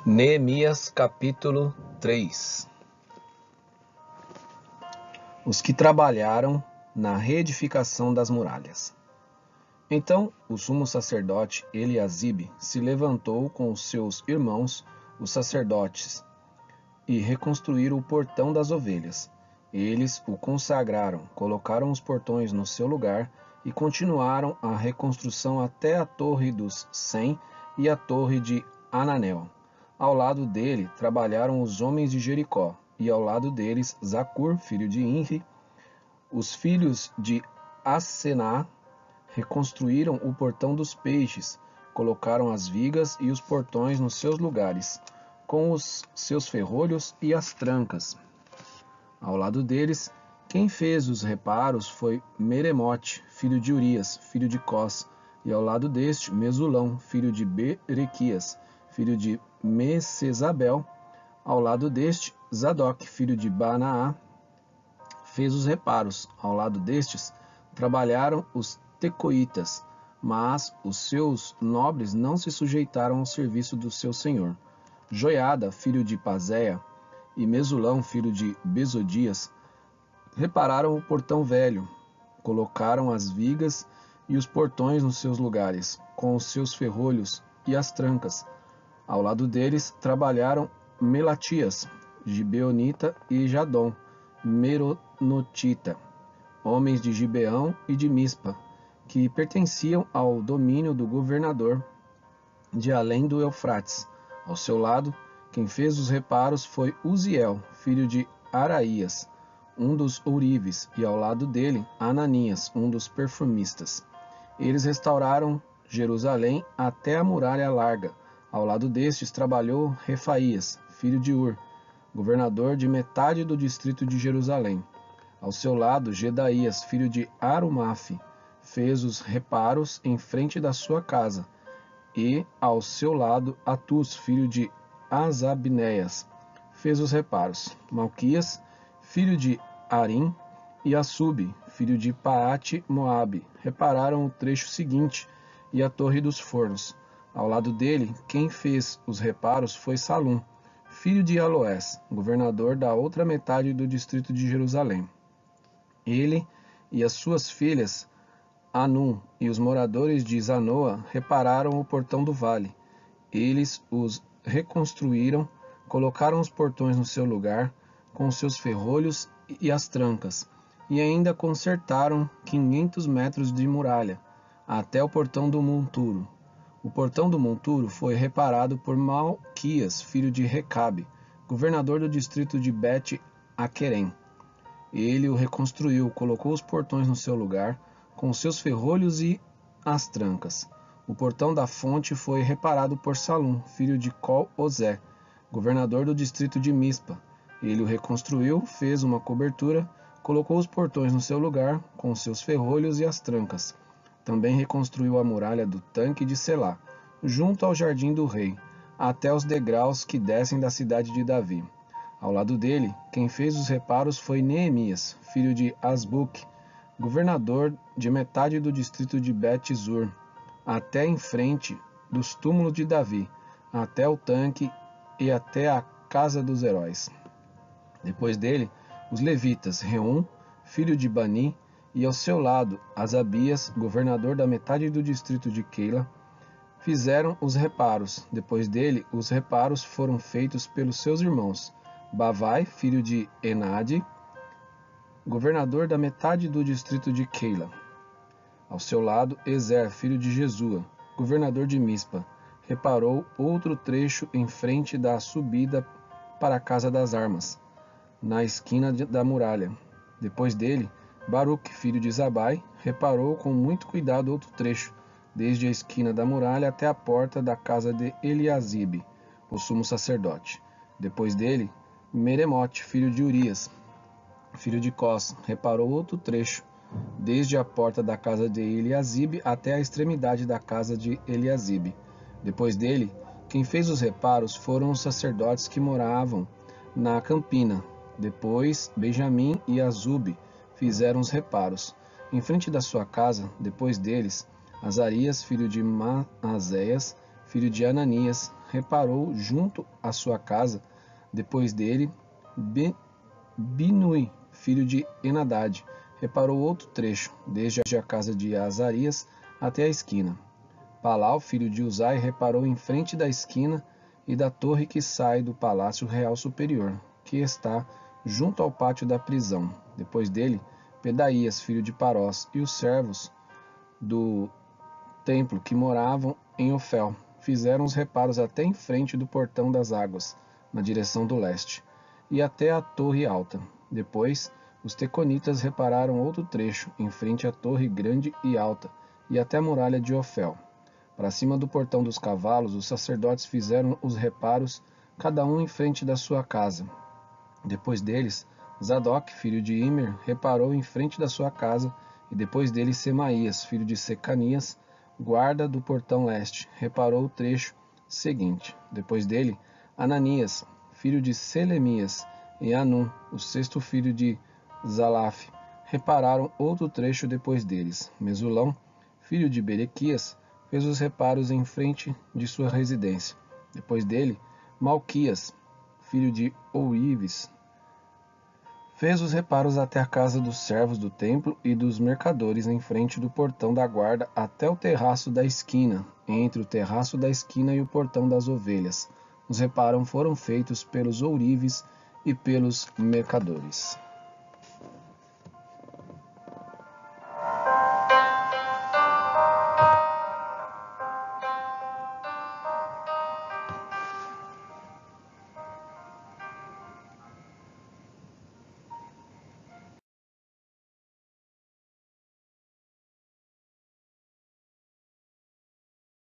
Neemias capítulo 3. Os que trabalharam na reedificação das muralhas. Então o sumo sacerdote Eliasibe se levantou com os seus irmãos, os sacerdotes, e reconstruíram o portão das ovelhas. Eles o consagraram, colocaram os portões no seu lugar e continuaram a reconstrução até a Torre dos 100 e a Torre de Ananel. Ao lado dele trabalharam os homens de Jericó, e ao lado deles Zacur, filho de Imri. Os filhos de Asená reconstruíram o portão dos peixes, colocaram as vigas e os portões nos seus lugares, com os seus ferrolhos e as trancas. Ao lado deles, quem fez os reparos foi Meremote, filho de Urias, filho de Cós, e ao lado deste, Mesulão, filho de Berequias, filho de Mesesabel. Ao lado deste, Zadok, filho de Banaá, fez os reparos. Ao lado destes, trabalharam os tecoitas, mas os seus nobres não se sujeitaram ao serviço do seu senhor. Joiada, filho de Pazéia, e Mesulão, filho de Besodias, repararam o portão velho, colocaram as vigas e os portões nos seus lugares, com os seus ferrolhos e as trancas. Ao lado deles trabalharam Melatias, Gibeonita, e Jadom, Meronotita, homens de Gibeão e de Mispa, que pertenciam ao domínio do governador de além do Eufrates. Ao seu lado, quem fez os reparos foi Uziel, filho de Araías, um dos ourives, e ao lado dele, Ananias, um dos perfumistas. Eles restauraram Jerusalém até a muralha larga. Ao lado destes trabalhou Refaías, filho de Ur, governador de metade do distrito de Jerusalém. Ao seu lado, Gedaías, filho de Arumafe, fez os reparos em frente da sua casa. E, ao seu lado, Atus, filho de Asabneias, fez os reparos. Malquias, filho de Arim, e Assub, filho de Paate-Moabe, repararam o trecho seguinte e a Torre dos Fornos. Ao lado dele, quem fez os reparos foi Salum, filho de Aloés, governador da outra metade do distrito de Jerusalém. Ele e as suas filhas, Anum e os moradores de Zanoa, repararam o portão do vale. Eles os reconstruíram, colocaram os portões no seu lugar, com seus ferrolhos e as trancas, e ainda consertaram 500 metros de muralha, até o portão do monturo. O portão do monturo foi reparado por Malquias, filho de Recabe, governador do distrito de Bet-Aquerem. Ele o reconstruiu, colocou os portões no seu lugar, com seus ferrolhos e as trancas. O portão da fonte foi reparado por Salum, filho de Col-Ozé, governador do distrito de Mispa. Ele o reconstruiu, fez uma cobertura, colocou os portões no seu lugar, com seus ferrolhos e as trancas. Também reconstruiu a muralha do tanque de Selá, junto ao jardim do rei, até os degraus que descem da cidade de Davi. Ao lado dele, quem fez os reparos foi Neemias, filho de Asbuque, governador de metade do distrito de Bet-Zur, até em frente dos túmulos de Davi, até o tanque e até a casa dos heróis. Depois dele, os levitas, Reum, filho de Bani, e ao seu lado, Asabias, governador da metade do distrito de Keila, fizeram os reparos. Depois dele, os reparos foram feitos pelos seus irmãos, Bavai, filho de Enade, governador da metade do distrito de Keila. Ao seu lado, Ezer, filho de Jesua, governador de Mispa, reparou outro trecho em frente da subida para a Casa das Armas, na esquina da muralha. Depois dele, Baruque, filho de Zabai, reparou com muito cuidado outro trecho, desde a esquina da muralha até a porta da casa de Eliasibe, o sumo sacerdote. Depois dele, Meremote, filho de Urias, filho de Cós, reparou outro trecho, desde a porta da casa de Eliasibe até a extremidade da casa de Eliasibe. Depois dele, quem fez os reparos foram os sacerdotes que moravam na campina, Depois Benjamim e Azube fizeram os reparos. Em frente da sua casa, depois deles, Azarias, filho de Maazéias, filho de Ananias, reparou junto à sua casa. Depois dele, Binui, filho de Henadade, reparou outro trecho, desde a casa de Azarias até a esquina. Palau, filho de Uzai, reparou em frente da esquina e da torre que sai do Palácio Real Superior, que está junto ao pátio da prisão. Depois dele, Pedaías, filho de Parós, e os servos do templo que moravam em Ofel fizeram os reparos até em frente do portão das águas, na direção do leste, e até a torre alta. Depois, os teconitas repararam outro trecho, em frente à torre grande e alta, e até a muralha de Ofel. Para cima do portão dos cavalos, os sacerdotes fizeram os reparos, cada um em frente da sua casa. Depois deles, Zadok, filho de Imer, reparou em frente da sua casa, e depois dele Semaías, filho de Secanias, guarda do portão leste, reparou o trecho seguinte. Depois dele, Ananias, filho de Selemias, e Anum, o sexto filho de Zalaf, repararam outro trecho depois deles. Mesulão, filho de Berequias, fez os reparos em frente de sua residência. Depois dele, Malquias, filho de Ouíves, fez os reparos até a casa dos servos do templo e dos mercadores em frente do portão da guarda até o terraço da esquina, entre o terraço da esquina e o portão das ovelhas. Os reparos foram feitos pelos ourives e pelos mercadores.